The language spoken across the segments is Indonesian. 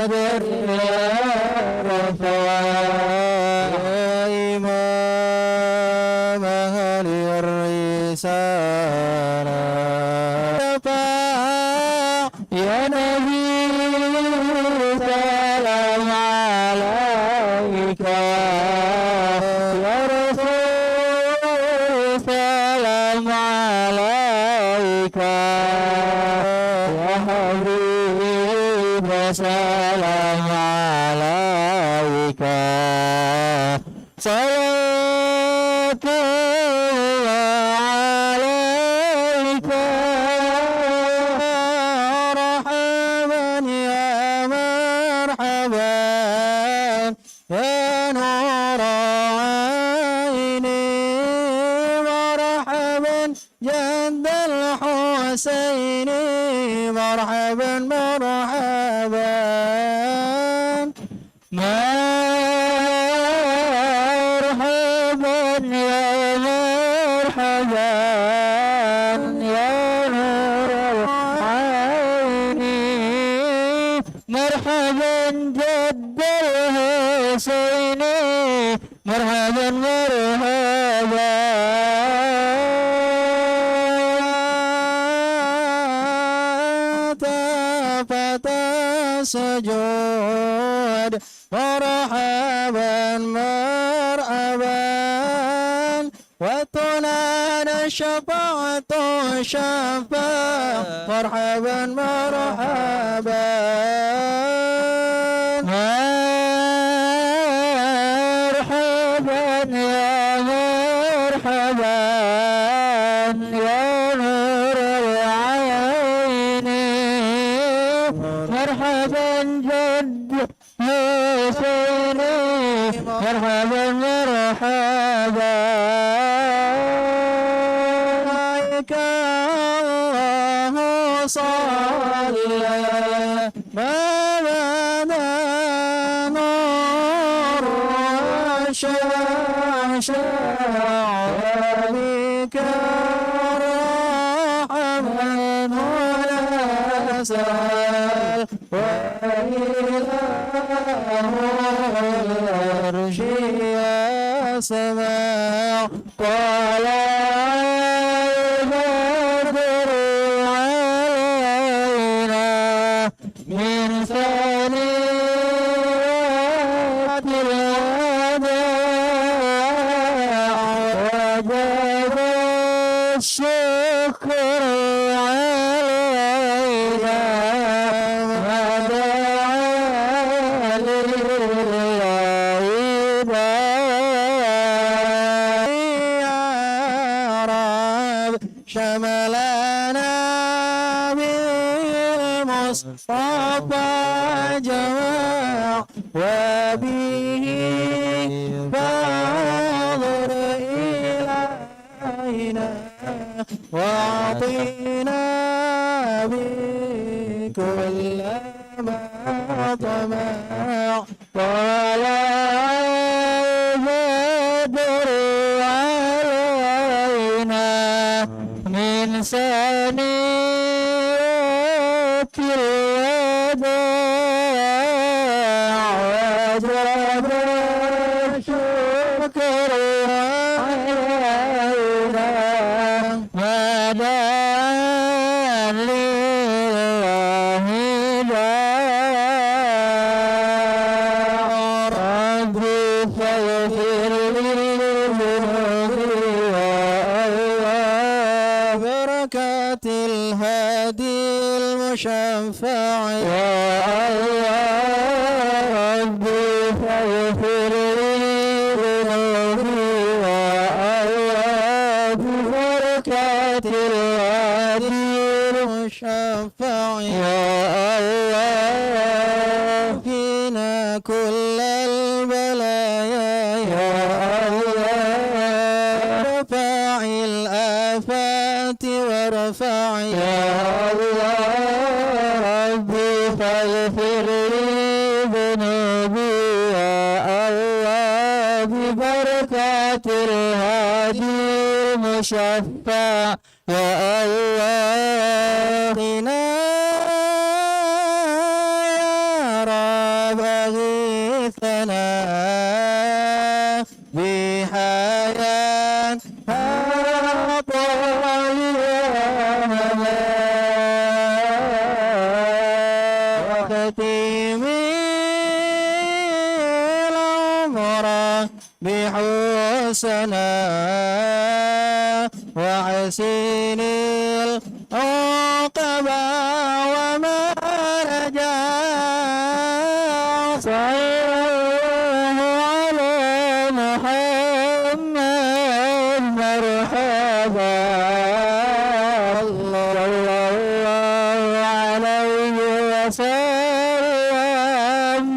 بدر يا رفاع يا إمام أهل الرسالة يا نبي سلام عليك يا رسول سلام عليك يا حبيب سلام عليك صلاة الله عليك مرحبا يا مرحبا يا نور عيني مرحبا جد الحسين مرحبا مرحبا مرحبا يا مرحبا يا نور العين مرحبا جد الحسين مرحبا مرحبا سجود مرحبا مرحبا وطلعنا شفاعة شفاعة مرحبا مرحبا مرحبا يا مرحبا يا نور العين مرحبا جد حسيني مرحبا مرحبا عليك الله صلى ما بدا نور وشاشع بك رحمن ولا سال العرش يا سماع قال بدر علينا من ثنيات الوداع وجب الشكر علينا شملنا بالمصطفى جماع وبه فاضر إلينا واعطينا بكل ما طمع قال بدر علينا من ثنيات الوداع وجب الشكر علينا ما دام لله داع ربي فاغفر لي بركة الهادي المشفع يا الله ربي فاغفر لي ذنوبي يا الله ببركة الهادي المشفع يا الله فينا كل البلايا يا الله رفع الآفات وارفع يا الله ربي فاغفر لي ذنوبي يا الله ببركة الهادي المشفع يا الله قنا يا رب بغيثنا بحياة وختم العمر بحسنا وحسين العقبى وما رجع صلى على محمد مرحبا صلى الله عليه وسلم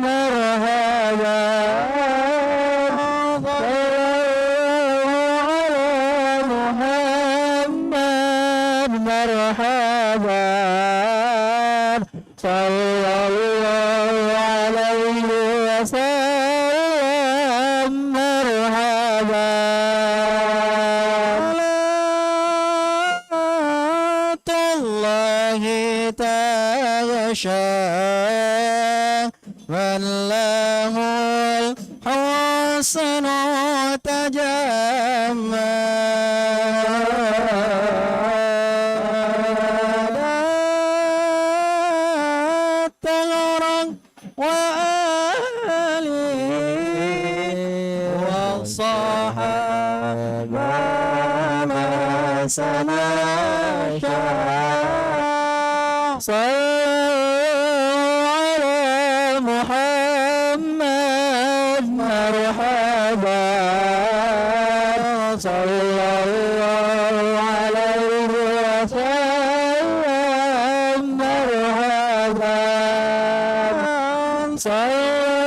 مرحبا مرحبا صلى الله عليه وسلم مرحبا صلاة الله تغشى من له الحسن تجمع وآله والصحابة ما سنشاء صلوا على محمد مرحبا صلى الله عليه وسلم مرحبا صلوا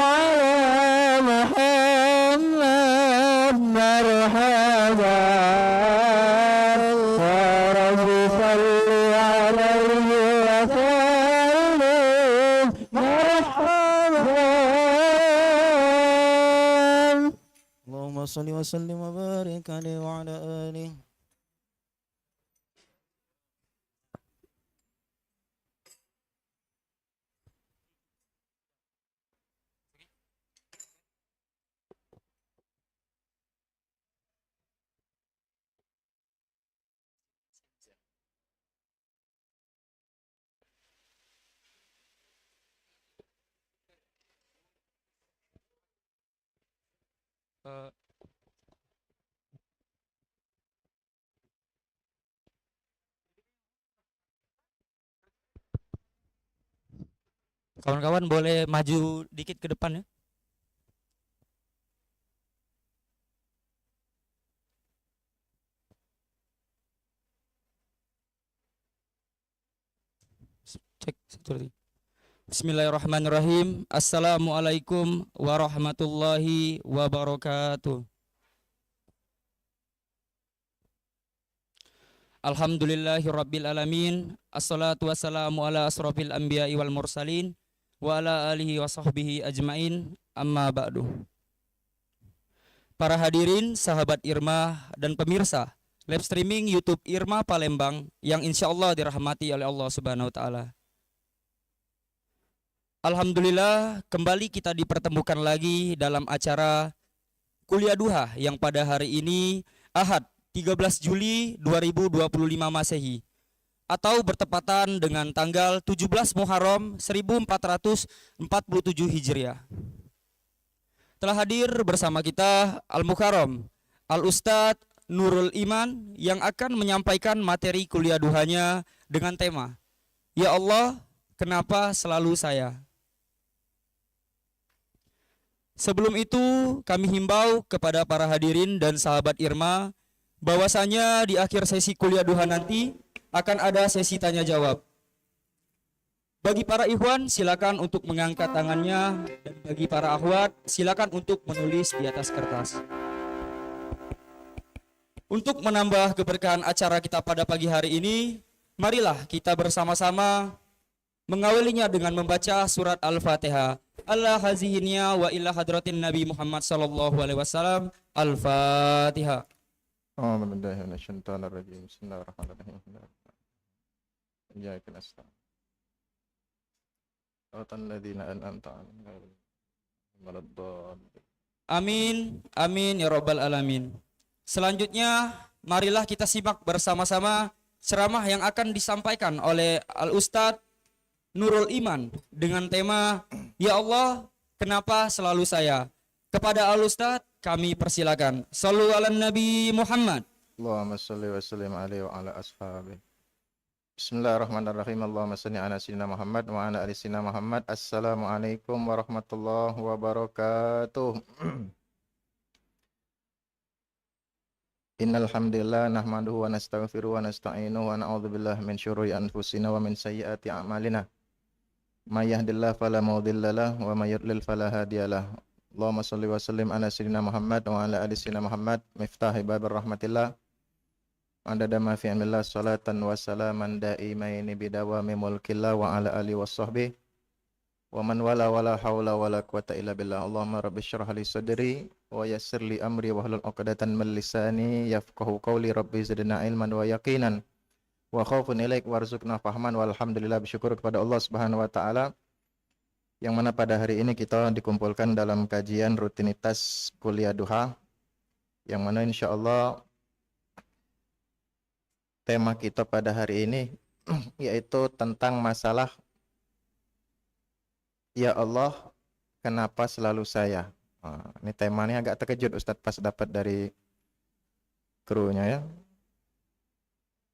على محمد مرحبا يا رب صل عليه وسلم مرحبا اللهم صل وسلم وبارك عليه وعلى آله. Kawan-kawan boleh maju dikit ke depan ya. Cek satu lagi. Bismillahirrahmanirrahim. Assalamualaikum warahmatullahi wabarakatuh. Alhamdulillahirabbil alamin. Assalatu wassalamu ala asrofil anbiya'i wal mursalin wa ala alihi wa sahbihi ajmain, amma ba'du. Para hadirin, sahabat Irma dan pemirsa live streaming YouTube Irma Palembang yang insya Allah dirahmati oleh Allah Subhanahu wa Ta'ala. Alhamdulillah, kembali kita dipertemukan lagi dalam acara Kuliah Duha yang pada hari ini Ahad 13 Juli 2025 Masehi atau bertepatan dengan tanggal 17 Muharram 1447 Hijriah. Telah hadir bersama kita Al-Mukarram Al-Ustadz Nurul Iman yang akan menyampaikan materi kuliah duhanya dengan tema Ya Allah, kenapa selalu saya? Sebelum itu kami himbau kepada para hadirin dan sahabat Irma bahwasanya di akhir sesi kuliah duha nanti akan ada sesi tanya jawab. Bagi para ikhwan silakan untuk mengangkat tangannya, dan bagi para akhwat silakan untuk menulis di atas kertas. Untuk menambah keberkahan acara kita pada pagi hari ini, marilah kita bersama-sama mengawalinya dengan membaca surat Al-Fatihah. Allah hazihinnya wa illa hadratin Nabi Muhammad sallallahu alaihi wasallam. Al-Fatihah. Bismillahirrahmanirrahim. 。 Bismillahirrahmanirrahim. 。 Iyyaka nasta'in. صراط الذين أنعمت عليهم غير المغضوب ولا الضالين. Amin, amin ya robbal alamin. Selanjutnya, marilah kita simak bersama-sama ceramah yang akan disampaikan oleh Al-Ustadz Nurul Iman dengan tema Ya Allah, kenapa selalu saya? Kepada Al-Ustadz kami persilakan. Shallu ala Nabi Muhammad. Allahumma salli wa sallim alaihi wa ala ashabihi. Bismillahirrahmanirrahim. Allahumma salli ala sayyidina Muhammad wa ala ali sayyidina Muhammad. Assalamualaikum warahmatullahi wabarakatuh. Innal hamdalillah nahmaduhu wa nastaghfiruhu wa nasta'inuhu wa na'udzu billahi min syururi anfusina wa min sayyiati a'malina. May yahdihillahu fala mudilla lahu wa may yudlil fala hadiyalah. Allahumma shalli wa sallim ala sayyidina Muhammad wa ala ali sayyidina Muhammad miftahi babir rahmatillah. Adada ma fi amillah salatan wa salaman daimaini bidawami mulkillah wa ala ali wa sahbihi wa man wala wala hawla wala quwata illa billah. Allahumma rabbi syrah li sadri wa yassir li amri wa hlul 'uqdatan min lisani yafqahu qawli. Rabbi zidna ilman wa yaqinan wa khaufun ilaik warzuqna fahman. Walhamdulillah, bersyukur kepada Allah Subhanahu wa taala yang mana pada hari ini kita dikumpulkan dalam kajian rutinitas kuliah duha, yang mana insyaallah tema kita pada hari ini yaitu tentang masalah Ya Allah, kenapa selalu saya? Nah, ini temanya agak terkejut Ustadz pas dapat dari krunya ya.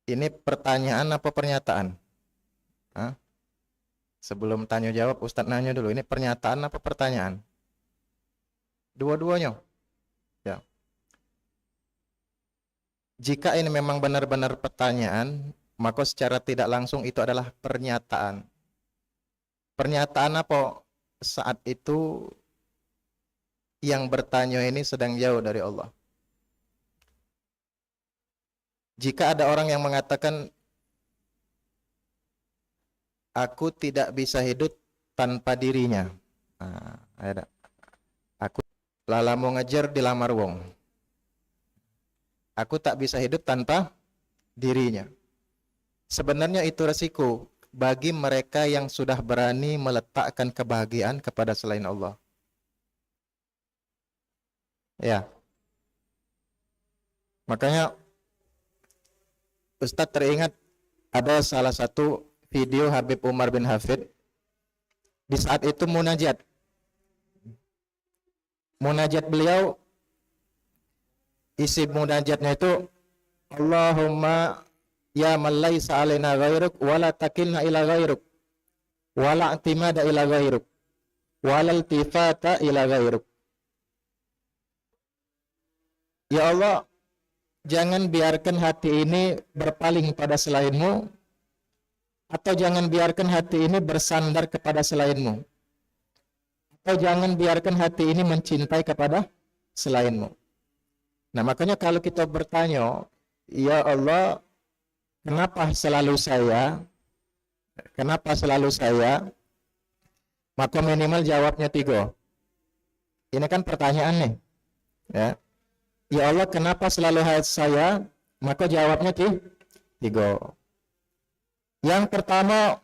Ini pertanyaan apa pernyataan? Hah? Sebelum tanya jawab, Ustadz nanya dulu, ini pernyataan apa pertanyaan? Dua-duanya. Ya. Jika ini memang benar-benar pertanyaan, maka secara tidak langsung itu adalah pernyataan. Pernyataan apa? Saat itu yang bertanya ini sedang jauh dari Allah. Jika ada orang yang mengatakan aku tidak bisa hidup tanpa dirinya. Nah, ada. Aku lala mau ngejar dilamar wong. Aku tak bisa hidup tanpa dirinya. Sebenarnya itu resiko bagi mereka yang sudah berani meletakkan kebahagiaan kepada selain Allah. Ya. Makanya Ustadz teringat ada salah satu video Habib Umar bin Hafid. Di saat itu munajat. Munajat beliau, isi munajatnya itu Allahumma ya man laisa alaina ghairuk wala takilna ila ghairuk wala i'timada ila ghairuk wala iltifata ila ghairuk. Ya Allah, jangan biarkan hati ini berpaling pada selainmu, atau jangan biarkan hati ini bersandar kepada selainmu, atau jangan biarkan hati ini mencintai kepada selainmu. Nah, makanya kalau kita bertanya, ya Allah, kenapa selalu saya? Kenapa selalu saya? Maka minimal jawabnya 3. Ini kan pertanyaan nih. Ya. Ya Allah, kenapa selalu saya? Maka jawabnya 3. Yang pertama,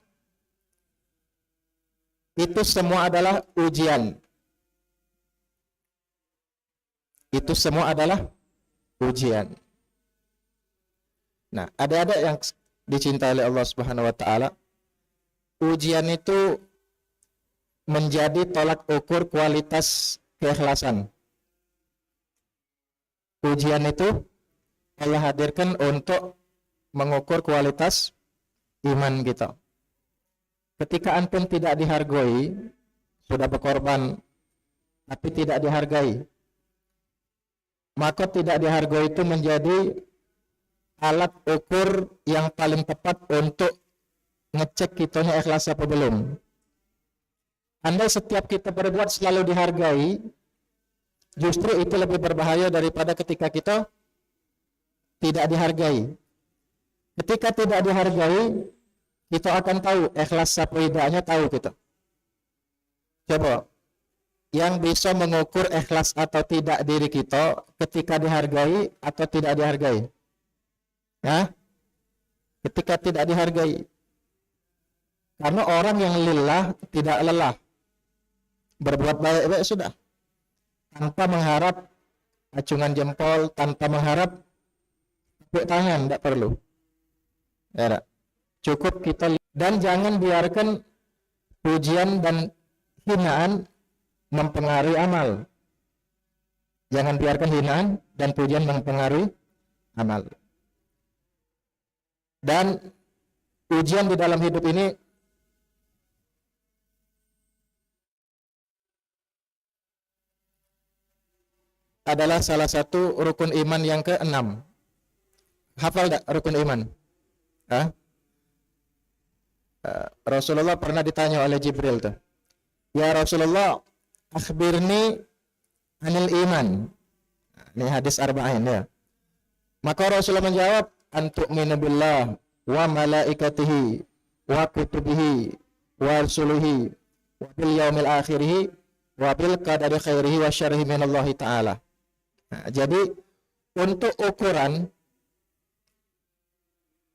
itu semua adalah ujian. Itu semua adalah ujian. Nah, ada yang dicintai oleh Allah Subhanahu wa taala, ujian itu menjadi tolak ukur kualitas keikhlasan. Ujian itu Allah hadirkan untuk mengukur kualitas iman kita. Ketika antum tidak dihargai, sudah berkorban tapi tidak dihargai, maka tidak dihargai itu menjadi alat ukur yang paling tepat untuk ngecek kitanya ikhlas apa belum. Andai setiap kita berbuat selalu dihargai, justru itu lebih berbahaya daripada ketika kita tidak dihargai. Ketika tidak dihargai, kita akan tahu ikhlas apa tidaknya, tahu kita. Coba, yang bisa mengukur ikhlas atau tidak diri kita ketika dihargai atau tidak dihargai. Ya? Ketika tidak dihargai. Karena orang yang lillah tidak lelah, berbuat baik-baik sudah, tanpa mengharap acungan jempol, tanpa mengharap tepuk tangan, tidak perlu. Ya, tak? Cukup kita, dan jangan biarkan pujian dan hinaan mempengaruhi amal. Jangan biarkan hinaan dan pujian mempengaruhi amal. Dan ujian di dalam hidup ini adalah salah satu rukun iman yang ke-6. Hafal tak rukun iman? Hah? Rasulullah pernah ditanya oleh Jibril tuh, ya Rasulullah, akhbirni anil iman. Ini hadis arba'in ya. Maka Rasulullah menjawab, antu'minu billah wa malaikatihi wa kutubihi wa rusulihi wa bil yaumil akhirihi wa bil qadari khairihi wa syarrihi minallahi ta'ala. Nah, jadi untuk ukuran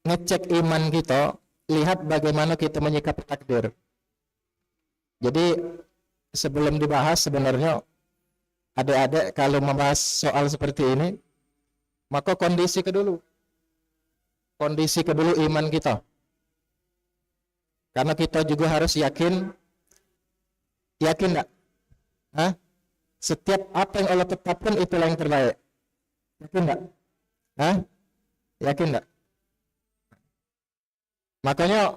ngecek iman kita, lihat bagaimana kita menyikapi takdir. Jadi sebelum dibahas, sebenarnya adik-adik kalau membahas soal seperti ini, maka kondisi kedulu iman kita. Karena kita juga harus yakin enggak? Hah? Setiap apa yang Allah tetapkan itulah yang terbaik. Yakin enggak? Hah? Yakin enggak? Makanya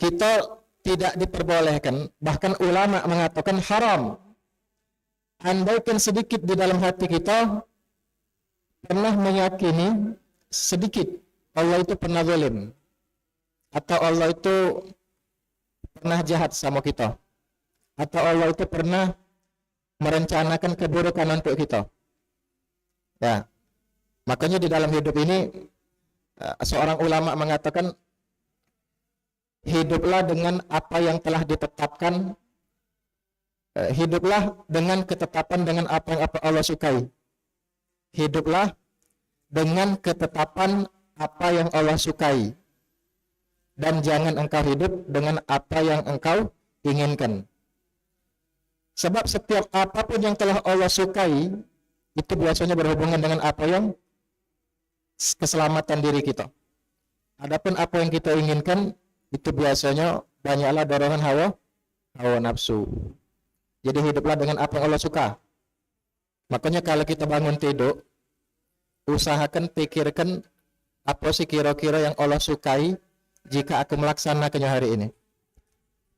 kita tidak diperbolehkan, bahkan ulama mengatakan haram. Andaikan sedikit di dalam hati kita pernah meyakini sedikit Allah itu pernah zalim, atau Allah itu pernah jahat sama kita, atau Allah itu pernah merencanakan keburukan untuk kita. Ya, makanya di dalam hidup ini seorang ulama mengatakan, hiduplah dengan apa yang telah ditetapkan, hiduplah dengan ketetapan dengan apa yang Allah sukai. Hiduplah dengan ketetapan apa yang Allah sukai, dan jangan engkau hidup dengan apa yang engkau inginkan. Sebab setiap apapun yang telah Allah sukai itu biasanya berhubungan dengan apa yang keselamatan diri kita. Adapun apa yang kita inginkan itu biasanya banyaklah dorongan hawa nafsu. Jadi hiduplah dengan apa yang Allah suka. Makanya kalau kita bangun tidur, usahakan pikirkan apa sih kira-kira yang Allah sukai jika aku melaksanakannya hari ini.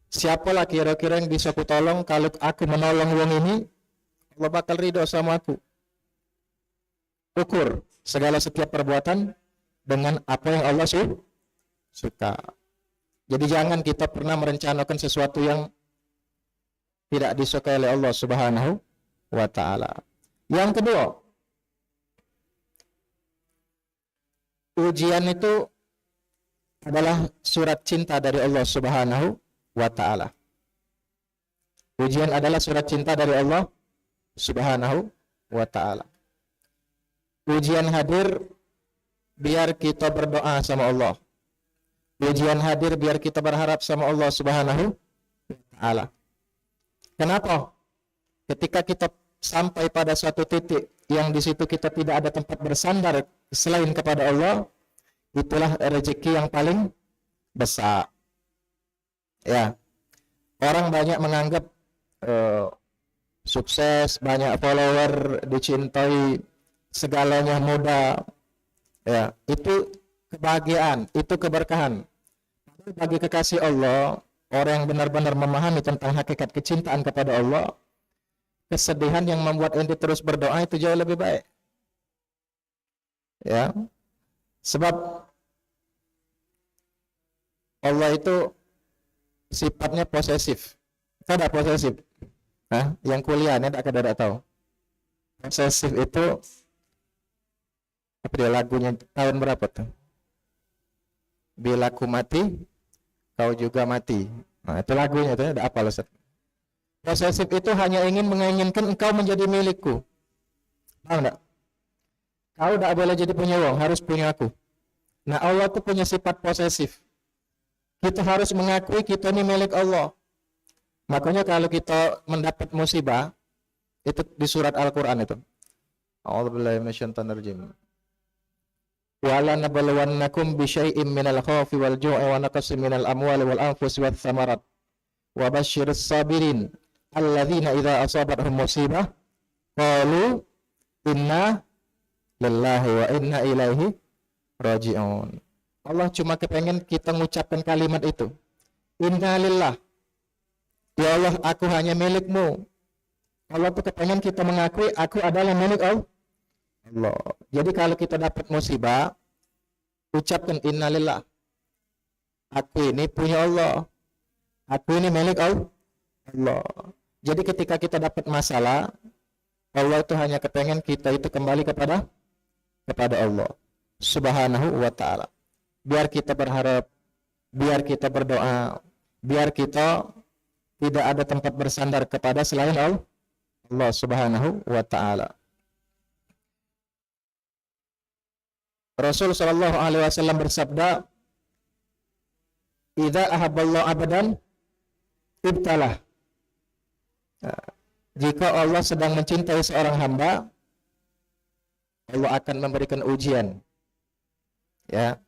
Siapalah kira-kira yang bisa aku tolong kalau aku menolong wong ini, Allah bakal ridho sama aku. Ukur segala setiap perbuatan dengan apa yang Allah suka. Jadi jangan kita pernah merencanakan sesuatu yang tidak disukai oleh Allah Subhanahu wa ta'ala. Yang kedua, ujian itu adalah surat cinta dari Allah Subhanahu wa ta'ala. Ujian adalah surat cinta dari Allah Subhanahu wa ta'ala. Ujian hadir biar kita berdoa sama Allah. Ujian hadir biar kita berharap sama Allah Subhanahu wa ta'ala. Kenapa? Ketika kita sampai pada suatu titik yang di situ kita tidak ada tempat bersandar selain kepada Allah, itulah rezeki yang paling besar. Ya, orang banyak menganggap sukses, banyak follower, dicintai, segalanya mudah. Ya, itu kebahagiaan, itu keberkahan. Bagi kekasih Allah, orang yang benar-benar memahami tentang hakikat kecintaan kepada Allah, kesedihan yang membuat ente terus berdoa itu jauh lebih baik. Ya, sebab Allah itu sifatnya posesif. Tahu tak posesif? Hah? Yang kuliah ini tidak tahu. Posesif itu apa dia lagunya tahun berapa tuh? Bila ku mati, kau juga mati. Nah, itu lagunya itu ada apa Ustaz? Posesif itu hanya ingin menginginkan engkau menjadi milikku. Tahu enggak? Kau tidak boleh jadi punya uang, harus punya aku. Nah, Allah itu punya sifat posesif. Kita harus mengakui kita ini milik Allah. Makanya kalau kita mendapat musibah, itu di surat Al-Quran itu. A'udzubillahi minasyaitonirrajim. Wala nabluwannakum bisyai'im minal khawfi wal ju'i wa naqsin minal amwali wal anfusi wath thamarat. Wa basyiris sabirin alladzina idza asabathum musibah qalu inna lillahi wa inna ilaihi raji'un. Allah cuma kepengen kita mengucapkan kalimat itu. Inna lillah. Ya Allah, aku hanya milikmu. Allah tuh kepengen kita mengakui aku adalah milik Allah. Jadi kalau kita dapat musibah, ucapkan inna lillah. Aku ini punya Allah. Aku ini milik Allah. Jadi ketika kita dapat masalah, Allah itu hanya kepengen kita itu kembali kepada Allah Subhanahu wa ta'ala. Biar kita berharap, biar kita berdoa, biar kita tidak ada tempat bersandar kepada selain Allah Subhanahu wa ta'ala. Rasul sallallahu alaihi wasallam bersabda, "Idza ahabballahu abadan ibtalah." Jika Allah sedang mencintai seorang hamba, Allah akan memberikan ujian. Ya.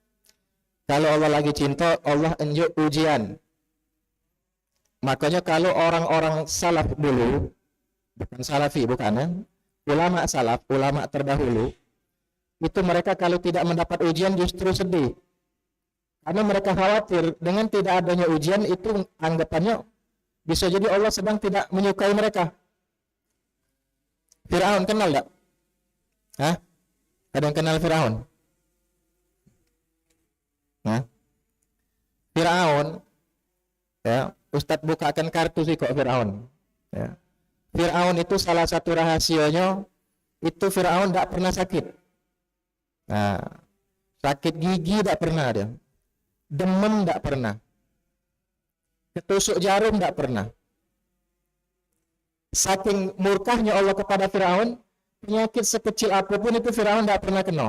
Kalau Allah lagi cinta, Allah unjuk ujian. Makanya kalau orang-orang salaf dulu, bukan salafi, bukan ya? Ulama salaf, ulama terdahulu, itu mereka kalau tidak mendapat ujian justru sedih. Karena mereka khawatir dengan tidak adanya ujian itu anggapannya bisa jadi Allah sedang tidak menyukai mereka. Firaun kenal enggak? Hah? Ada yang kenal Firaun? Nah, Firaun, ya, Ustadz bukakan kartu sih kok Firaun. Ya. Firaun itu salah satu rahasianya itu Firaun tidak pernah sakit. Nah, sakit gigi tidak pernah dia, demam tidak pernah, ketusuk jarum tidak pernah. Saking murkahnya Allah kepada Firaun, penyakit sekecil apapun itu Firaun tidak pernah kena.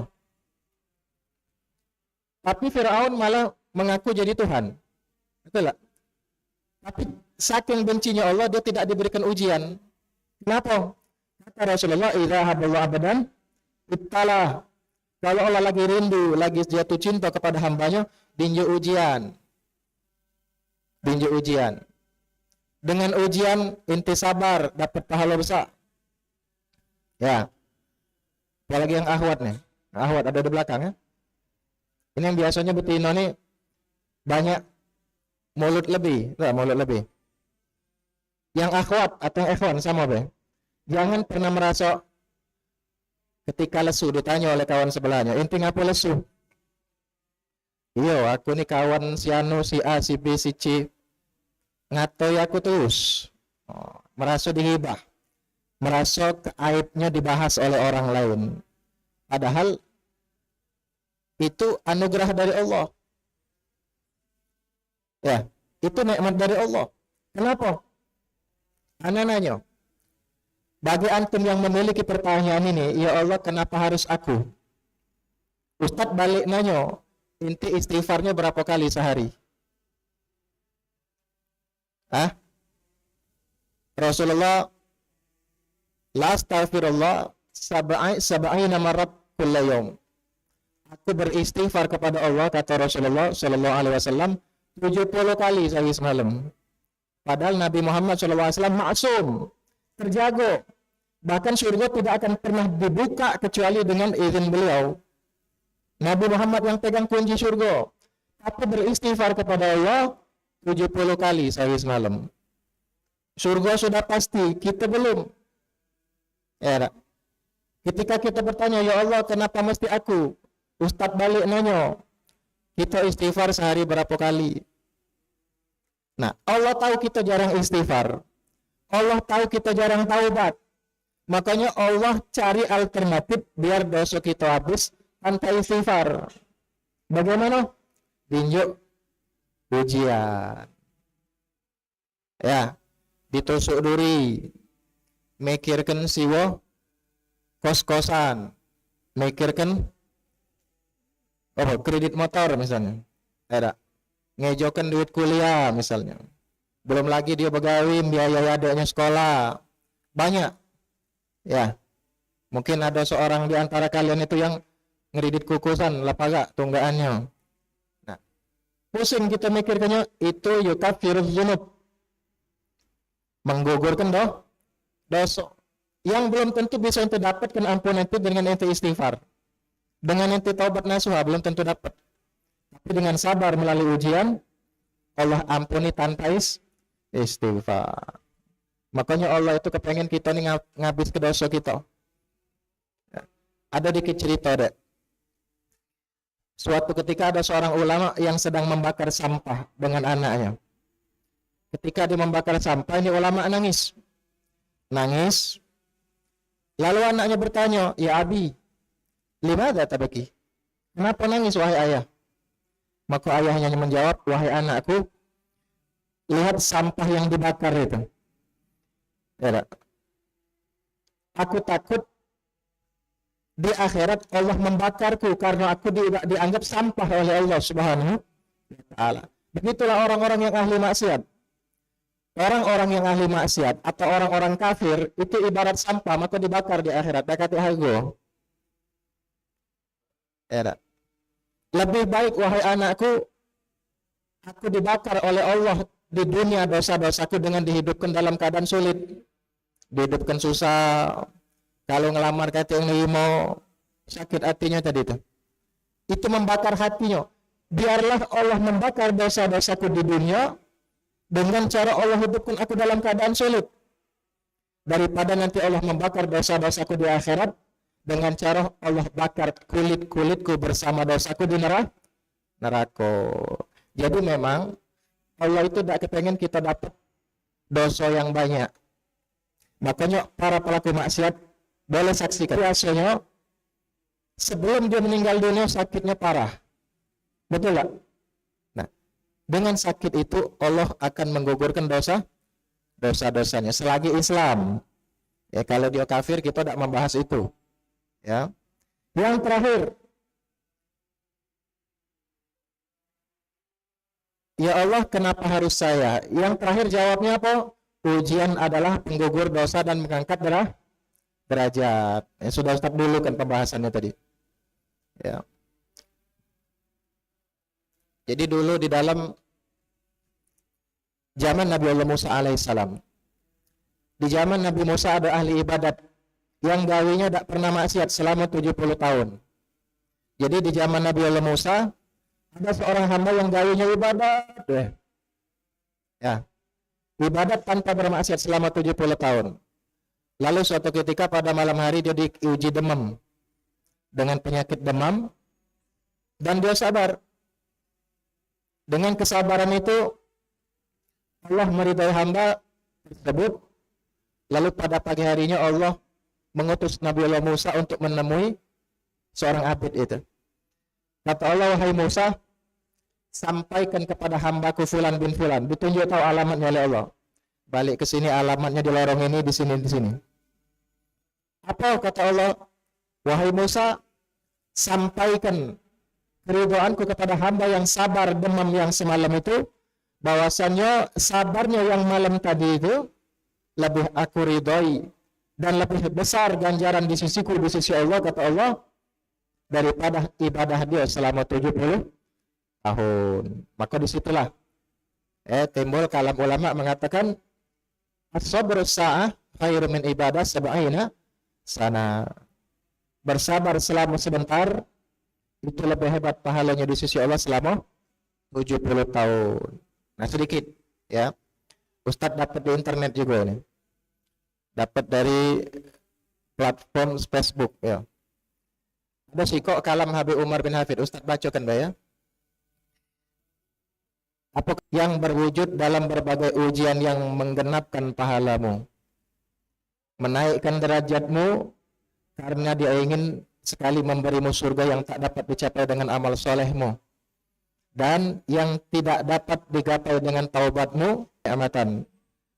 Tapi Firaun malah mengaku jadi Tuhan. Betul tak? Tapi saking bencinya Allah, dia tidak diberikan ujian. Kenapa? Kata Rasulullah, "Idza haballahu abadan ibtalah." Kalau Allah lagi rindu, lagi jatuh cinta kepada hambanya, dinjuk ujian. Dinjuk ujian. Dengan ujian, inti sabar, dapat pahala besar. Ya. Apalagi yang akhwat nih. Akhwat ada di belakang ya. Ini yang biasanya betina nih banyak mulut lebih, mulut lebih. Yang akhwat atau yang ikhwan sama be. Jangan pernah merasa ketika lesu ditanya oleh kawan sebelahnya, "Inti ngapa lesu?" "Iya, aku nih kawan si anu, si A, si B, si C ngatoi aku terus." Merasa dihibah, merasa aibnya dibahas oleh orang lain. Padahal itu anugerah dari Allah. Ya, itu nikmat dari Allah. Kenapa? Ana nanya, bagi antum yang memiliki pertanyaan ini, ya Allah kenapa harus aku? Ustadz balik nanya, inti istighfarnya berapa kali sehari? Hah? Rasulullah la astaghfirullah sab'ina marrat kulla yawm. Aku beristighfar kepada Allah, kata Rasulullah sallallahu alaihi wasallam 70 kali sehari semalam. Padahal Nabi Muhammad sallallahu alaihi wasallam maksum, terjaga. Bahkan surga tidak akan pernah dibuka kecuali dengan izin beliau. Nabi Muhammad yang pegang kunci surga. Tapi beristighfar kepada Allah 70 kali sehari semalam. Surga sudah pasti, kita belum. Ya, ketika kita bertanya, "Ya Allah, kenapa mesti aku?" Ustadz balik nanya, kita istighfar sehari berapa kali? Nah, Allah tahu kita jarang istighfar. Allah tahu kita jarang taubat. Makanya Allah cari alternatif biar dosa kita habis tanpa istighfar. Bagaimana? Dinjuk ujian. Ya, ditusuk duri. Mikirkan siwa kos-kosan. Mikirkan kredit motor misalnya. Ada. ngejokan duit kuliah misalnya. Belum lagi dia begawi, biaya adiknya sekolah. Banyak. Ya. Mungkin ada seorang di antara kalian itu yang ngeridit kukusan, lapaga tunggaannya. Nah, pusing kita mikirkannya, itu yukafiruz dzunub. Menggugurkan dosa. Yang belum tentu bisa ente dapatkan ampunan itu dengan ente istighfar. Dengan ente taubat nasuha belum tentu dapat. Tapi dengan sabar melalui ujian, Allah ampuni tanpa istighfar. Makanya Allah itu kepengen kita nih ngabis ke dosa kita. Ya. Ada dikit cerita deh. Suatu ketika ada seorang ulama yang sedang membakar sampah dengan anaknya. Ketika dia membakar sampah, ini ulama nangis. Nangis. Lalu anaknya bertanya, "Ya Abi, limadha tabaki?" Kenapa nangis wahai ayah? Maka ayahnya menjawab, "Wahai anakku, lihat sampah yang dibakar itu. Ya, aku takut di akhirat Allah membakarku karena aku dianggap sampah oleh Allah Subhanahu wa taala." Begitulah orang-orang yang ahli maksiat. Orang-orang yang ahli maksiat atau orang-orang kafir itu ibarat sampah, maka dibakar di akhirat. Dakati hargo. Ya, lebih baik wahai anakku, aku dibakar oleh Allah di dunia dosa-dosaku dengan dihidupkan dalam keadaan sulit, dihidupkan susah. Kalau ngelamar kata yang mau sakit hatinya tadi itu membakar hatinya. Biarlah Allah membakar dosa-dosaku di dunia dengan cara Allah hidupkan aku dalam keadaan sulit, daripada nanti Allah membakar dosa-dosaku di akhirat dengan cara Allah bakar kulit-kulitku bersama dosaku di neraka. Jadi memang Allah itu tidak kepengen kita dapat dosa yang banyak. Makanya para pelaku maksiat boleh saksikan biasanya sebelum dia meninggal dunia sakitnya parah. Betul nggak? Nah, dengan sakit itu Allah akan menggugurkan dosa-dosanya selagi Islam. Ya, kalau dia kafir kita tidak membahas itu. Ya. Yang terakhir, ya Allah, kenapa harus saya? Yang terakhir jawabnya apa? Ujian adalah penggugur dosa dan mengangkat derajat. Ya, sudah stop dulu kan pembahasannya tadi. Ya. Jadi dulu di dalam zaman Nabi Allah Musa alaihissalam, di zaman Nabi Musa ada ahli ibadat yang gawinya tidak pernah maksiat selama 70 tahun. Jadi di zaman Nabi Allah Musa ada seorang hamba yang gawinya ibadat, ya, ibadat tanpa bermaksiat selama 70 tahun. Lalu suatu ketika pada malam hari dia diuji demam dengan penyakit demam dan dia sabar. Dengan kesabaran itu Allah meridai hamba tersebut. Lalu pada pagi harinya Allah mengutus Nabi Allah Musa untuk menemui seorang abid itu. Kata Allah, "Wahai Musa, sampaikan kepada hambaku Fulan bin Fulan." Ditunjuk tahu alamatnya oleh Allah. Balik ke sini, alamatnya di lorong ini, di sini, di sini. Apa kata Allah? "Wahai Musa, sampaikan keridhaanku kepada hamba yang sabar demam yang semalam itu, bahwasannya sabarnya yang malam tadi itu lebih aku ridhoi dan lebih besar ganjaran di sisiku, di sisi Allah," kata Allah, "daripada ibadah dia selama 70 tahun." Maka disitulah timbul kalam ulama mengatakan as-sabru sa'ah khairu min ibadah sab'ina sana. Bersabar selama sebentar itu lebih hebat pahalanya di sisi Allah selama 70 tahun. Nah, sedikit ya. Ustadz dapat di internet juga ini. Dapat dari platform Facebook ya. Ada sih kok kalam Habib Umar bin Hafid. Ustadz bacakan ya. Apa yang berwujud dalam berbagai ujian yang menggenapkan pahalamu, menaikkan derajatmu karena dia ingin sekali memberimu surga yang tak dapat dicapai dengan amal solehmu, dan yang tidak dapat digapai dengan taubatmu, amatan.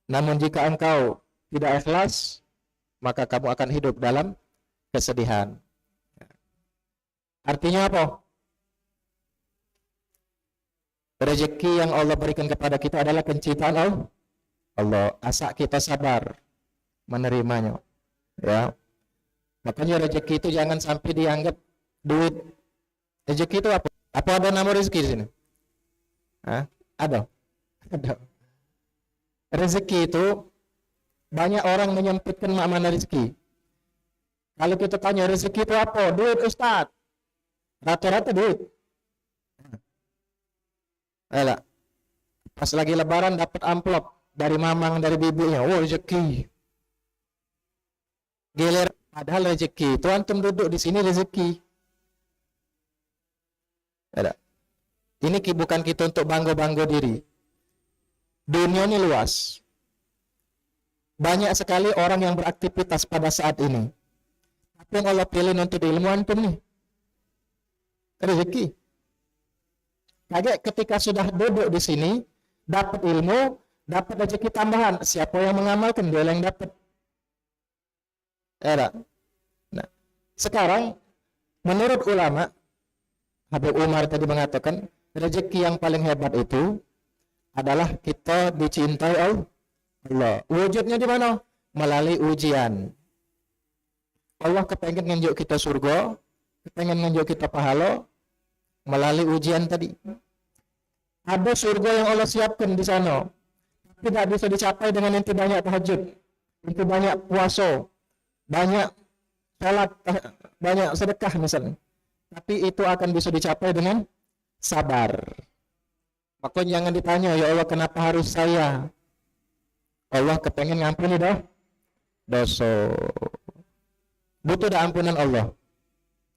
Namun jika engkau tidak ikhlas, maka kamu akan hidup dalam kesedihan. Artinya apa? Rezeki yang Allah berikan kepada kita adalah penciptaan Allah. Asal kita sabar menerimanya. Ya. Makanya rezeki itu jangan sampai dianggap duit. Rezeki itu apa? Apa ada nama rezeki di sini? Hah? Ada. Ada. Rezeki itu banyak orang menyempitkan makna rezeki. Kalau kita tanya rezeki itu apa? Duit, Ustaz. Rata-rata duit. Ayolah. Pas lagi lebaran dapat amplop dari mamang, dari bibinya. Oh, rezeki. Gilir. Padahal rezeki itu antum duduk di sini rezeki. Ada. Ini bukan kita untuk bangga-bangga diri. Dunia ini luas. Banyak sekali orang yang beraktivitas pada saat ini. Tapi yang Allah pilih untuk ilmu antum nih. Rezeki. Kaget ketika sudah duduk di sini, dapat ilmu, dapat rezeki tambahan. Siapa yang mengamalkan, dia yang dapat. Era. Nah, sekarang menurut ulama, Habib Umar tadi mengatakan, rezeki yang paling hebat itu adalah kita dicintai Allah. Wujudnya di mana? Melalui ujian. Allah kepengen nunjuk kita surga, kepengen nunjuk kita pahala melalui ujian tadi. Ada surga yang Allah siapkan di sana. Tidak bisa dicapai dengan inti banyak tahajud, inti banyak puasa, banyak salat, banyak sedekah misalnya. Tapi itu akan bisa dicapai dengan sabar. Maka jangan ditanya, ya Allah kenapa harus saya? Allah kepengen ngampuni dosa. Butuh dah ampunan Allah.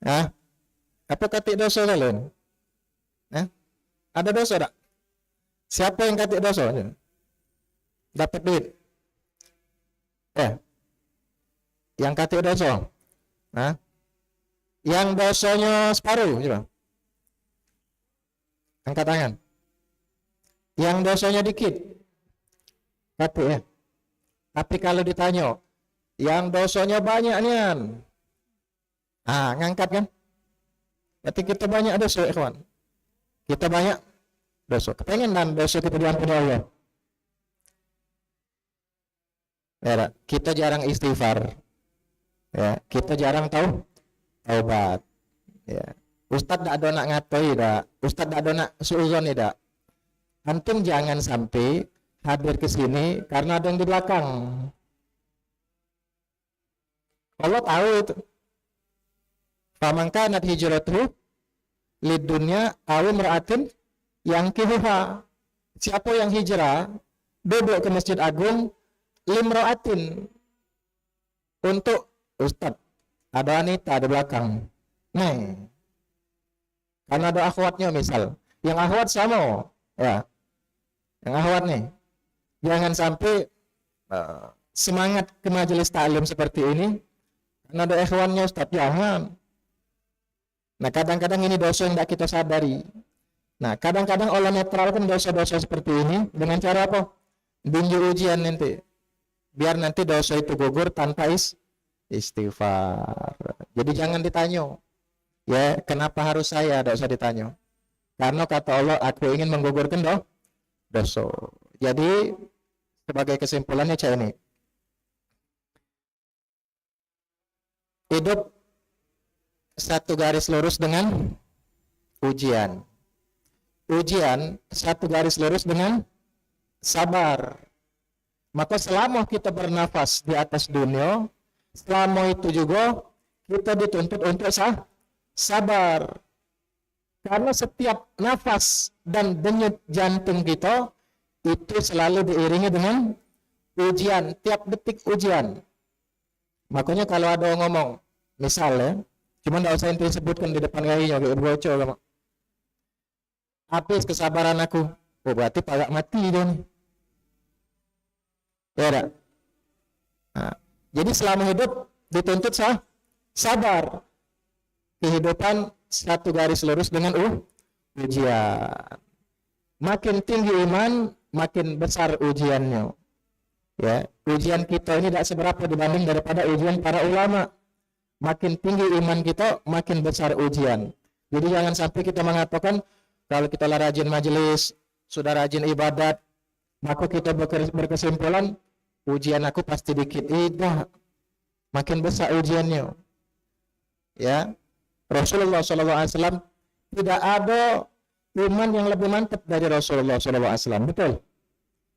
Hah? Apa katik dosa kalian? Ada dosa tak? Siapa yang katik dosa? Dapat duit? Yang katik dosa? Hah? Yang dosanya separuh? Coba. Angkat tangan. Yang dosanya dikit? Katik ya? Tapi kalau ditanya, yang dosanya banyak nian. Ngangkat kan? Berarti kita banyak dosa, ikhwan. Kita banyak dosa. Kepengen dan dosa kita diampuni Allah. Ya, kita jarang istighfar. Ya, kita jarang taubat. Ya. Ustadz tak ada nak ngatoi dak. Ustadz tak ada nak suuzon dak. Antum jangan sampai hadir ke sini karena ada yang di belakang. Allah tahu itu. Faman kanat hijratuhu lidunya aw imra'atin yang kihuha. Siapa yang hijrah duduk ke Masjid Agung limra'atin untuk Ustadz ada wanita di belakang. Karena ada akhwatnya misal. Yang akhwat sama ya. Yang akhwat nih. Jangan sampai semangat ke majelis taklim seperti ini karena ada ikhwannya Ustaz, jangan. Nah, kadang-kadang ini dosa yang tidak kita sadari. Nah, kadang-kadang Allah netralkan dosa-dosa seperti ini dengan cara apa? Binju ujian nanti. Biar nanti dosa itu gugur tanpa istighfar. Jadi jangan ditanya. Ya, kenapa harus saya? Tidak usah ditanya. Karena kata Allah, aku ingin menggugurkan dosa. Jadi, sebagai kesimpulannya cak ini. Hidup satu garis lurus dengan ujian. Ujian satu garis lurus dengan sabar. Maka selama kita bernafas di atas dunia, selama itu juga kita dituntut untuk sabar. Karena setiap nafas dan denyut jantung kita itu selalu diiringi dengan ujian, tiap detik ujian. Makanya kalau ada orang ngomong, misalnya, cuma tidak usah inti sebutkan di depan kayaknya, kayak bocor sama. Habis kesabaran aku, berarti pagak mati dia nih. Ya tak? Nah, jadi selama hidup dituntut sabar. Kehidupan satu garis lurus dengan ujian. Makin tinggi iman, makin besar ujiannya. Ya, ujian kita ini tidak seberapa dibanding daripada ujian para ulama. Makin tinggi iman kita, makin besar ujian. Jadi jangan sampai kita mengatakan, Kalau kita lah rajin majelis, sudah rajin ibadat, maka kita berkesimpulan ujian aku pasti dikit. Tidak, makin besar ujiannya. Ya, Rasulullah SAW tidak ada iman yang lebih mantap dari Rasulullah SAW. Betul?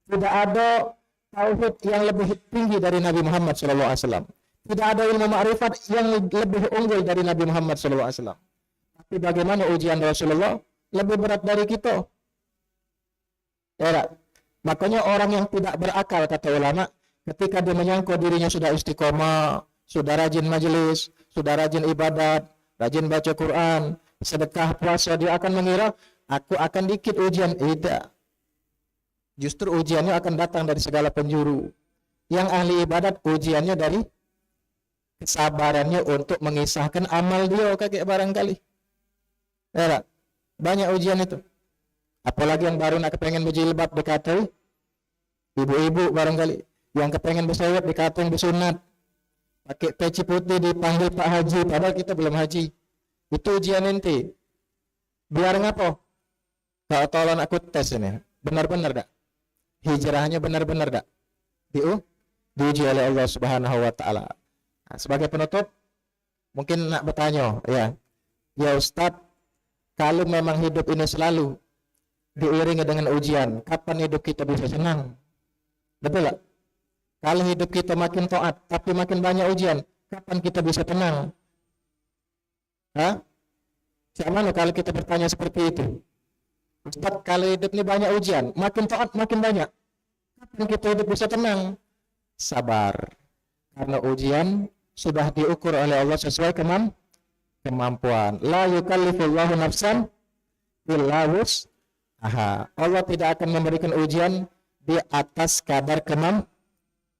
Tidak ada tauhid yang lebih tinggi dari Nabi Muhammad SAW. Tidak ada ilmu ma'rifat yang lebih unggul dari Nabi Muhammad SAW. Tapi bagaimana ujian Rasulullah lebih berat dari kita? Ya, makanya orang yang tidak berakal, kata ulama, ketika dia menyangka dirinya sudah istiqomah, sudah rajin majelis, sudah rajin ibadat, rajin baca Quran, sedekah, puasa, dia akan mengira aku akan dikit ujian. Tidak. Justru ujiannya akan datang dari segala penjuru. Yang ahli ibadat ujiannya dari kesabarannya untuk mengisahkan amal dia kakek barangkali. Ya, banyak ujian itu. Apalagi yang baru nak kepengen berjilbab dikatai ibu-ibu barangkali, yang kepengen bersayap dikatain bersunat, pakai peci putih dipanggil Pak Haji, padahal kita belum haji. Itu ujian nanti. Biar ngapa? Kalau tolong aku tes ini, benar-benar dak? Hijrahnya benar-benar dak? Diuji oleh Allah Subhanahu wa taala. Nah, sebagai penutup mungkin nak bertanya, ya Ustadz, kalau memang hidup ini selalu diiringi dengan ujian, kapan hidup kita bisa senang? Betul tak? Kalau hidup kita makin taat tapi makin banyak ujian, kapan kita bisa tenang? Hah? Siapa kalau kita bertanya seperti itu? Ustaz, kalau hidup ini banyak ujian, makin taat makin banyak, kapan kita hidup bisa tenang? Sabar, karena ujian sudah diukur oleh Allah sesuai kemampuan. La yukallifullahu nafsan illa wus'aha. Allah tidak akan memberikan ujian di atas kadar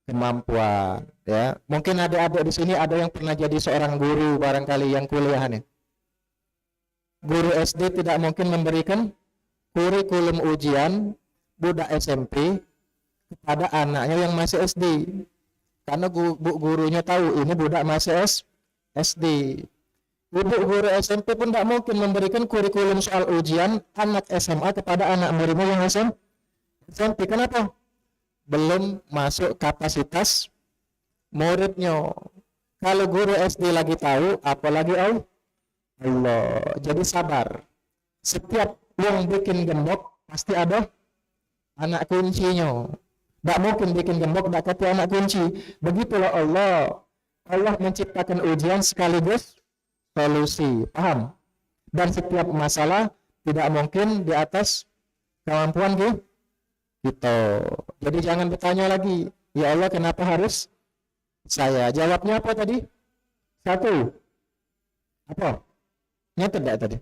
kemampuan. Ya, mungkin adik-adik di sini ada yang pernah jadi seorang guru barangkali yang kuliah nih. Guru SD tidak mungkin memberikan kurikulum ujian budak SMP kepada anaknya yang masih SD. Karena gurunya tahu ini budak masih SD. Ibu guru SMP pun tidak mungkin memberikan kurikulum soal ujian anak SMA kepada anak muridnya yang SMP. Kenapa? Belum masuk kapasitas muridnya. Kalau guru SD lagi tahu, apalagi Allah. Jadi sabar. Setiap yang bikin gembok pasti ada anak kuncinya. Tak mungkin bikin gembok tak kata anak kunci. Begitulah Allah. Allah menciptakan ujian sekaligus solusi. Paham? Dan setiap masalah tidak mungkin di atas kemampuan kita. Jadi jangan bertanya lagi, ya Allah kenapa harus saya? Jawabnya apa tadi? Satu. Apa? Nyatet tidak tadi?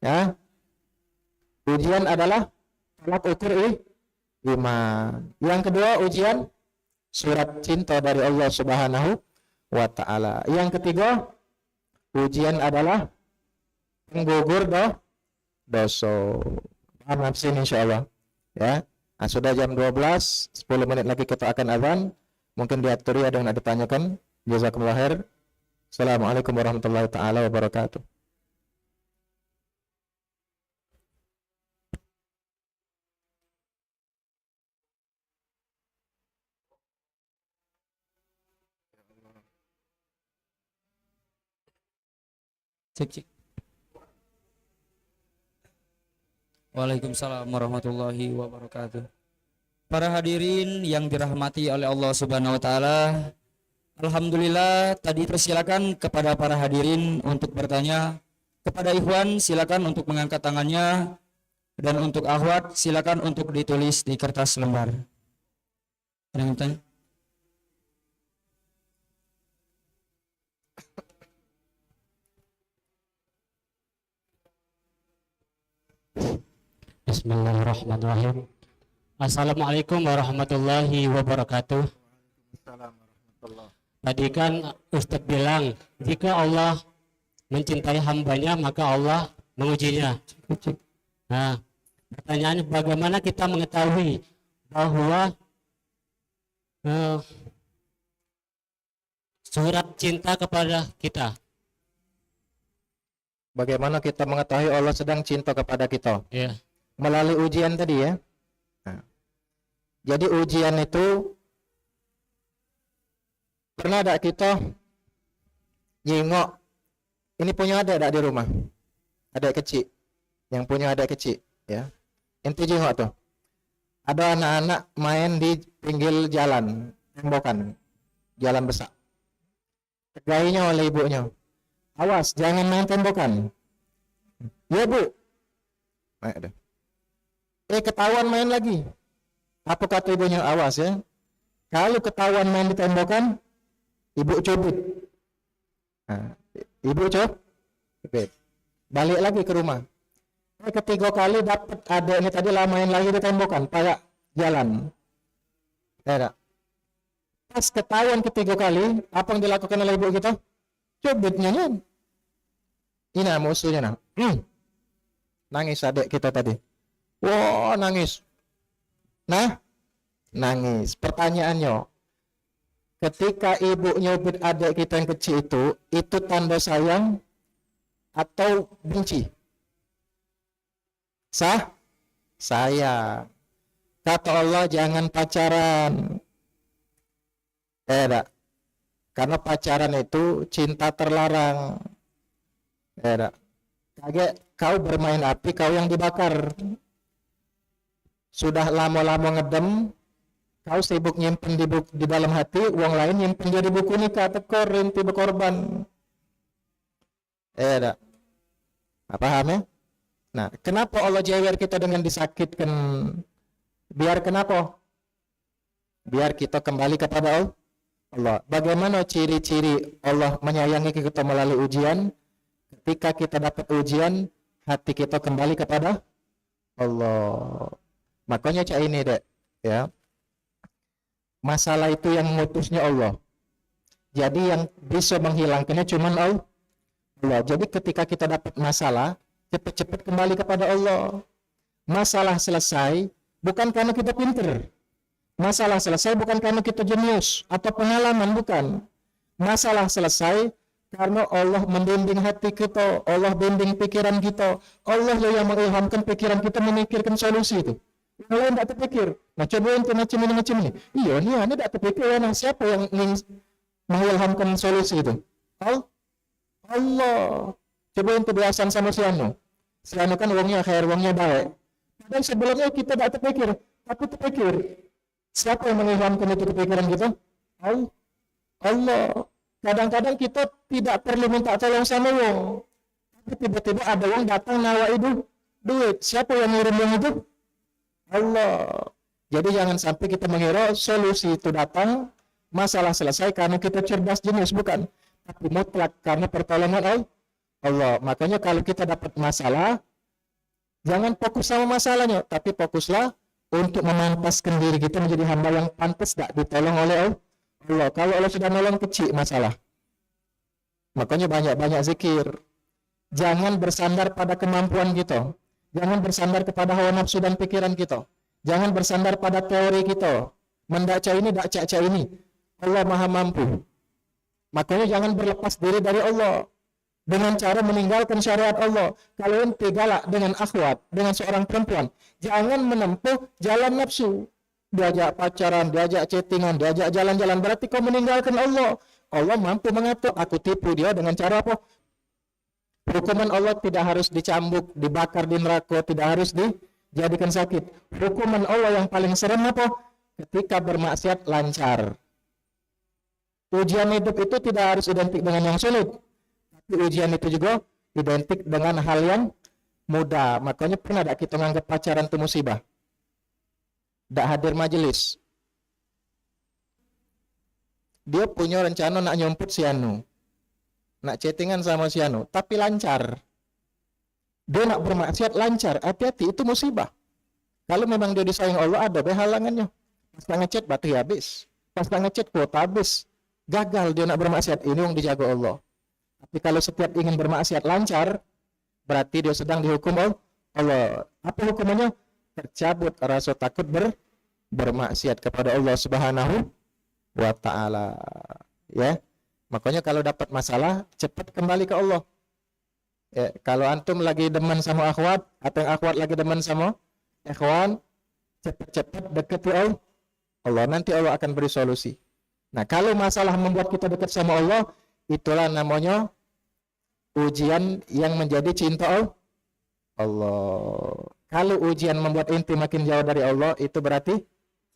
Ya. Ujian adalah tolak ukur iman. Yang kedua ujian surat cinta dari Allah Subhanahu wa taala. Yang ketiga ujian adalah penggugur dosa. Paham sini insyaallah. Ya. Nah, sudah jam 12, 10 menit lagi kita akan azan. Mungkin diaturi ada yang nak ditanyakan. Jazakumullah khair. Assalamualaikum warahmatullahi taala wabarakatuh. Cek. Waalaikumsalam warahmatullahi wabarakatuh. Para hadirin yang dirahmati oleh Allah Subhanahu wa taala, alhamdulillah tadi persilakan kepada para hadirin untuk bertanya. Kepada ikhwan silakan untuk mengangkat tangannya, dan untuk akhwat silakan untuk ditulis di kertas lembar. Ada yang bertanya? Bismillahirrahmanirrahim. Assalamualaikum warahmatullahi wabarakatuh. Tadi kan Ustadz bilang jika Allah mencintai hambanya maka Allah mengujinya. Nah, pertanyaannya bagaimana kita mengetahui bahwa surat cinta kepada kita Bagaimana kita mengetahui Allah sedang cinta kepada kita? Ya. Melalui ujian tadi ya. Nah, jadi ujian itu pernah ada kita nyingok, ini punya adik di rumah, adik kecil, yang punya adik kecil, ya. Ente jengok tuh, ada anak-anak main di pinggir jalan, tembokan, jalan besar. Tegainya oleh ibunya, awas jangan main tembokan. Ya bu, ketahuan main lagi. Apa kata ibunya? Awas ya, kalau ketahuan main di tembokan, ibu cubit. Nah, ibu cubit. Balik lagi ke rumah. Ketiga kali dapat adiknya tadi lah main lagi di tembokan, kayak jalan. Ya, pas ketahuan ketiga kali, apa yang dilakukan oleh ibu kita? Cubitnya nih. Ini musuhnya nah. Nangis adik kita tadi. Wah, nangis. Nah, nangis. Pertanyaannya, ketika ibu nyubit adik kita yang kecil itu tanda sayang atau benci? Sayang. Kata Allah jangan pacaran. Tidak. Karena pacaran itu cinta terlarang. Tidak. Kaget kau bermain api, kau yang dibakar. Sudah lama-lama ngedem, kau sibuk nyimpen di dalam hati, uang lain nyimpen jadi buku nikah, tekor rinti berkorban. Tidak. Paham ya? Nah, kenapa Allah jewer kita dengan disakitkan? Biar kenapa? Biar kita kembali kepada Allah. Bagaimana ciri-ciri Allah menyayangi kita melalui ujian? Ketika kita dapat ujian, hati kita kembali kepada Allah. Makanya cak ini dek, ya. Masalah itu yang mutusnya Allah. Jadi yang bisa menghilangkannya cuma Allah. Jadi ketika kita dapat masalah, cepat-cepat kembali kepada Allah. Masalah selesai bukan karena kita pinter. Masalah selesai bukan karena kita jenius atau pengalaman, bukan. Masalah selesai karena Allah membimbing hati kita, Allah bimbing pikiran kita. Allah yang mengilhamkan pikiran kita memikirkan solusi itu. Yang lain tidak terpikir. Nah, coba untuk macam ini. Iya, ini tidak terpikir. Nah, siapa yang ingin mengilhamkan solusi itu? Allah. Coba untuk biasan sama si Anu kan uangnya khair, uangnya baik. Dan sebelumnya kita tidak terpikir, tapi terpikir. Siapa yang mengilhamkan itu kepikiran kita? Allah. Kadang-kadang kita tidak perlu minta tolong sama wong, tapi tiba-tiba ada yang datang nawa itu duit. Siapa yang ngirim yang itu? Allah. Jadi jangan sampai kita mengira solusi itu datang, masalah selesai karena kita cerdas jenius, bukan. Tapi mutlak karena pertolongan Allah. Makanya kalau kita dapat masalah, jangan fokus sama masalahnya, tapi fokuslah untuk memantaskan diri kita menjadi hamba yang pantas tak ditolong oleh Allah. Kalau Allah sudah nolong, kecil masalah. Makanya banyak-banyak zikir. Jangan bersandar pada kemampuan kita. Jangan bersandar kepada hawa nafsu dan pikiran kita. Jangan bersandar pada teori kita. Mendaca ini, dakca ini. Allah maha mampu. Makanya jangan berlepas diri dari Allah dengan cara meninggalkan syariat Allah. Kalau ente galak dengan akhwat, dengan seorang perempuan, jangan menempuh jalan nafsu. Diajak pacaran, diajak chattingan, diajak jalan-jalan, berarti kau meninggalkan Allah. Allah mampu mengatur. Aku tipu dia dengan cara apa? Hukuman Allah tidak harus dicambuk, dibakar di neraka, tidak harus dijadikan sakit. Hukuman Allah yang paling serem apa? Ketika bermaksiat lancar. Ujian hidup itu tidak harus identik dengan yang sulit. Tapi ujian itu juga identik dengan hal yang mudah. Makanya pernah tak kita menganggap pacaran itu musibah? Tak hadir majelis. Dia punya rencana nak nyomput si Anu, nak chattingan sama si Anu, tapi lancar. Dia nak bermaksiat lancar, hati-hati, itu musibah. Kalau memang dia disayang Allah, ada halangannya. Pas tak ngechat baterai habis, pas tak ngechat kuota habis, gagal dia nak bermaksiat. Ini yang dijaga Allah. Tapi kalau setiap ingin bermaksiat lancar, berarti dia sedang dihukum Allah. Apa hukumannya? Tercabut rasa takut bermaksiat kepada Allah Subhanahu wa ta'ala. Ya. Makanya kalau dapat masalah, cepat kembali ke Allah. Kalau antum lagi demen sama akhwat, atau yang akhwat lagi demen sama ikhwan, cepat-cepat deketi Allah. Nanti Allah akan beri solusi. Nah, kalau masalah membuat kita dekat sama Allah, itulah namanya ujian yang menjadi cinta Allah. Kalau ujian membuat inti makin jauh dari Allah, itu berarti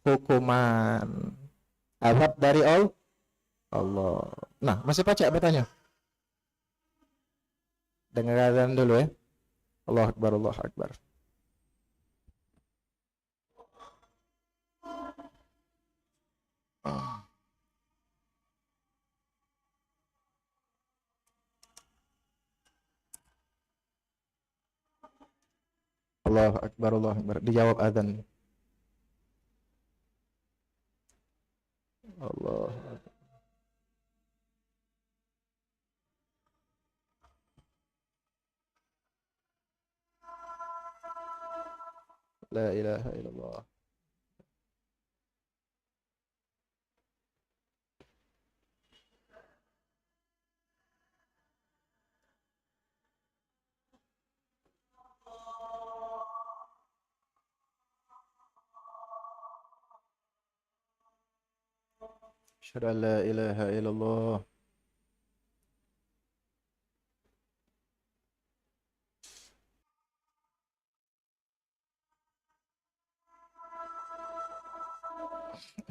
hukuman. Azab dari Allah. Nah, masih pacak bertanya? Dengarkan dulu ya. Allahu Akbar, Allahu Akbar. Allahu Akbar, Allahu Akbar. Dijawab azan. Allah. La ilaha illallah. Asyhadu an la ilaha illallah.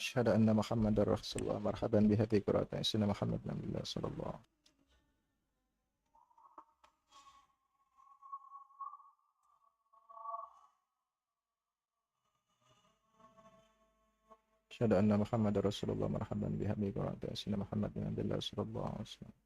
Asyhadu anna Muhammadar Rasulullah. Marhaban bihabi qura'atan Sayyidina Muhammad Nabiullah sallallahu. Asyhadu anna Muhammadar Rasulullah. Marhaban bihabi qura'atan Sayyidina Muhammad Nabiullah sallallahu alaihi wasallam.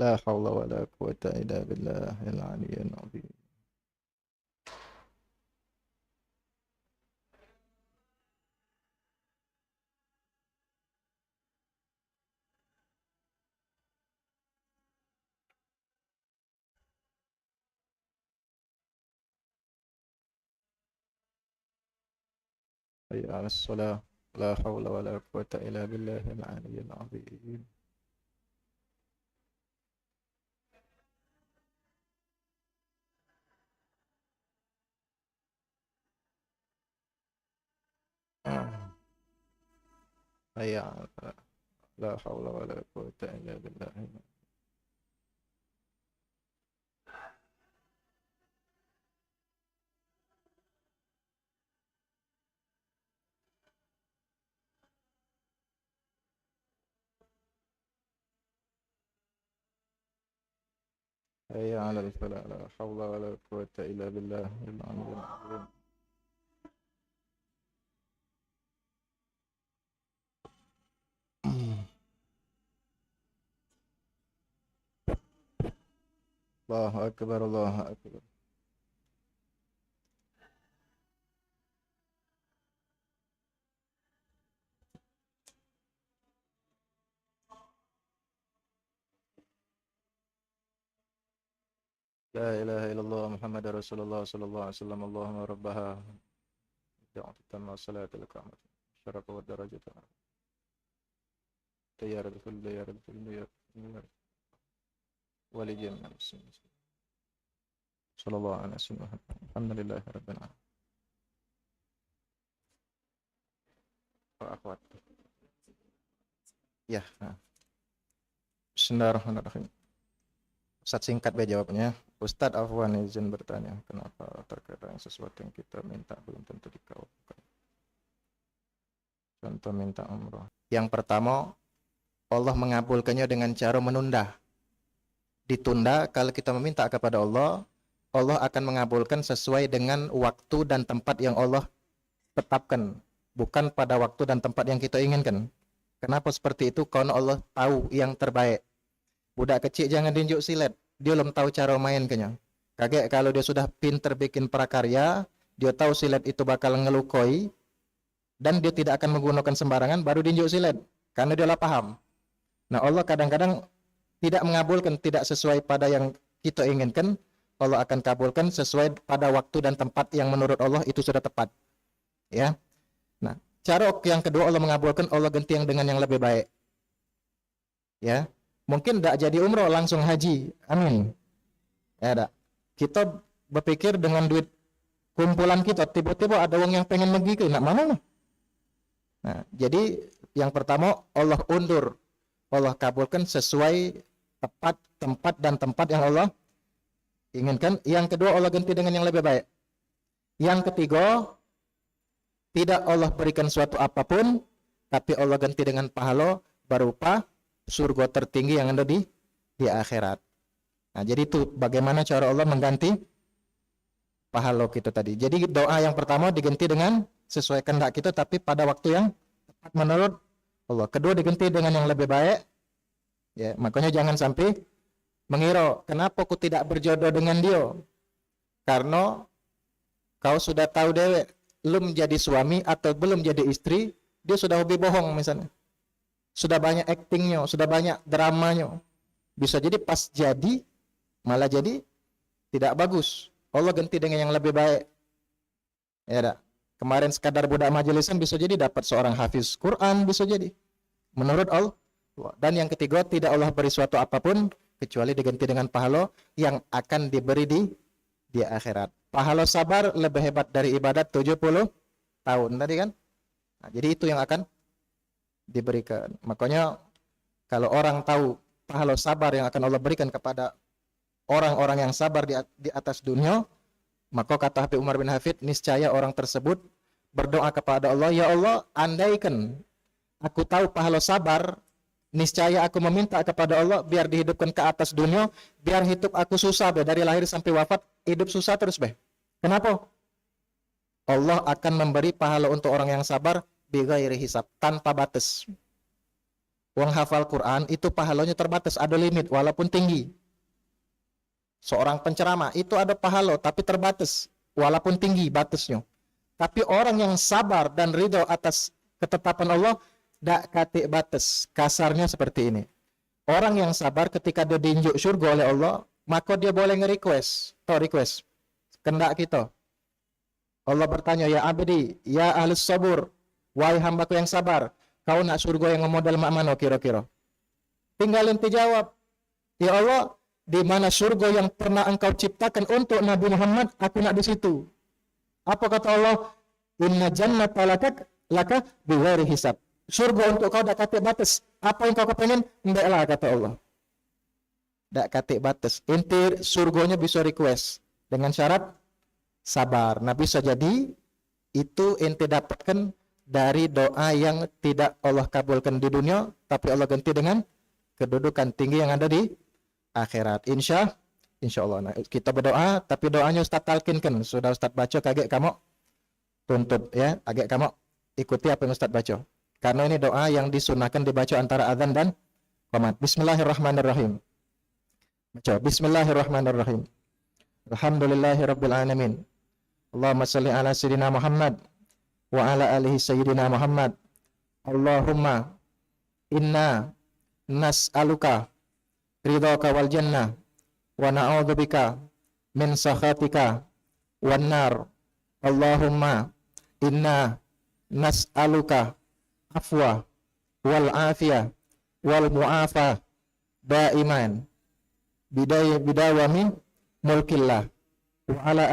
La haula wa la quwwata illa billahil aliyyil azim. Hayya 'alas shalah. La haula wa la quwwata illa billahil aliyyil azim. Hayya 'ala la haula wa la quwwata illa billah. Hayya 'alal falah. La haula wa la quwwata illa billah. Allahu akbar, Allahu akbar. La ilaha illallah Muhammadar Rasulullah sallallahu alaihi wasallam. Allahumma rabbaha da'wati tamma salatul qamar syarafa wa darajatan tayyaratul wali jannah sallallahu alaihi wasallam. Alhamdulillahi rabbil alamin. Akhwat. Ya. Bismillahirrahmanirrahim. Ustaz singkat ya jawabnya. Ustadz afwan izin bertanya, kenapa terkadang sesuatu yang kita minta belum tentu dikabulkan? Contoh minta umroh. Yang pertama, Allah mengabulkannya dengan cara menunda. Ditunda, kalau kita meminta kepada Allah, Allah akan mengabulkan sesuai dengan waktu dan tempat yang Allah tetapkan, bukan pada waktu dan tempat yang kita inginkan. Kenapa seperti itu? Karena Allah tahu yang terbaik. Budak kecil jangan diunjuk silet, dia belum tahu cara main kayaknya. Kaget kalau dia sudah pinter bikin prakarya, dia tahu silet itu bakal ngelukai, dan dia tidak akan menggunakan sembarangan, baru diunjuk silet, karena dia lah paham. Nah, Allah kadang-kadang tidak mengabulkan, tidak sesuai pada yang kita inginkan. Allah akan kabulkan sesuai pada waktu dan tempat yang menurut Allah itu sudah tepat. Ya. Nah, cara yang kedua Allah mengabulkan, Allah ganti yang dengan yang lebih baik. Ya. Mungkin tidak jadi umroh, langsung haji. Amin. Ya, dak. Kita berpikir dengan duit kumpulan kita, tiba-tiba ada orang yang pengen pergi ke nak mana? Nah, jadi yang pertama Allah undur, Allah kabulkan sesuai tepat tempat dan tempat yang Allah inginkan. Yang kedua Allah ganti dengan yang lebih baik. Yang ketiga tidak Allah berikan suatu apapun, tapi Allah ganti dengan pahala berupa surga tertinggi yang ada di akhirat. Nah, jadi itu bagaimana cara Allah mengganti pahala kita tadi. Jadi doa yang pertama diganti dengan sesuai kehendak kita, tapi pada waktu yang tepat menurut Allah. Kedua diganti dengan yang lebih baik. Ya, makanya jangan sampai mengira kenapa aku tidak berjodoh dengan dia. Karena kau sudah tahu dewek belum jadi suami atau belum jadi istri, dia sudah hobi bohong misalnya. Sudah banyak aktingnya, sudah banyak dramanya. Bisa jadi pas jadi malah jadi tidak bagus. Allah ganti dengan yang lebih baik. Ya dah. Kemarin sekadar budak majelisan bisa jadi dapat seorang hafiz Quran, bisa jadi. Menurut Allah. Dan yang ketiga, tidak Allah beri suatu apapun kecuali diganti dengan pahala yang akan diberi di akhirat. Pahala sabar lebih hebat dari ibadat 70 tahun tadi kan. Nah, jadi itu yang akan diberikan. Makanya kalau orang tahu pahala sabar yang akan Allah berikan kepada orang-orang yang sabar di atas dunia, maka kata Habib Umar bin Hafid, niscaya orang tersebut berdoa kepada Allah, ya Allah, andaikan aku tahu pahala sabar, niscaya aku meminta kepada Allah biar dihidupkan ke atas dunia, biar hidup aku susah dari lahir sampai wafat, hidup susah terus Kenapa? Allah akan memberi pahala untuk orang yang sabar bighairi hisab, tanpa batas. Uang hafal Quran itu pahalanya terbatas, ada limit walaupun tinggi. Seorang penceramah itu ada pahala tapi terbatas walaupun tinggi batasnya. Tapi orang yang sabar dan ridho atas ketetapan Allah dak katik batas. Kasarnya seperti ini. Orang yang sabar ketika dia diinjuk surga oleh Allah, maka dia boleh nge-request. Request. Kendak kita. Allah bertanya, ya abdi, ya ahlus sabur, wahai hambaku yang sabar, kau nak surga yang model mak mana kira-kira? Tinggal ente jawab, ya Allah, di mana surga yang pernah engkau ciptakan untuk Nabi Muhammad, aku nak di situ. Apa kata Allah? Inna jannata laka bighairi hisab. Surga untuk kau dak katik batas. Apa yang kau kepengen? Ndaklah kata Allah. Dak katik batas. Ente surganya bisa request dengan syarat sabar. Nah, bisa jadi itu ente dapatkan dari doa yang tidak Allah kabulkan di dunia, tapi Allah ganti dengan kedudukan tinggi yang ada di akhirat. Insya Allah. Nah, kita berdoa, tapi doanya Ustaz talkinkan. Sudah Ustaz baca, kaget kamu tuntut ya, agak kamu ikuti apa yang Ustaz baca. Karena ini doa yang disunahkan dibaca antara azan dan qomat. Bismillahirrahmanirrahim. Baca Bismillahirrahmanirrahim. Alhamdulillahirabbil alamin. Allahumma shalli ala sayyidina Muhammad wa ala alihi sayyidina Muhammad. Allahumma inna nas'aluka ridhaka wal jannah wa na'udzubika min sakhatika wan nar. Allahumma inna nas'aluka afwa wal afiyah wal mu'afa daiman bidawami mulkillah wa ala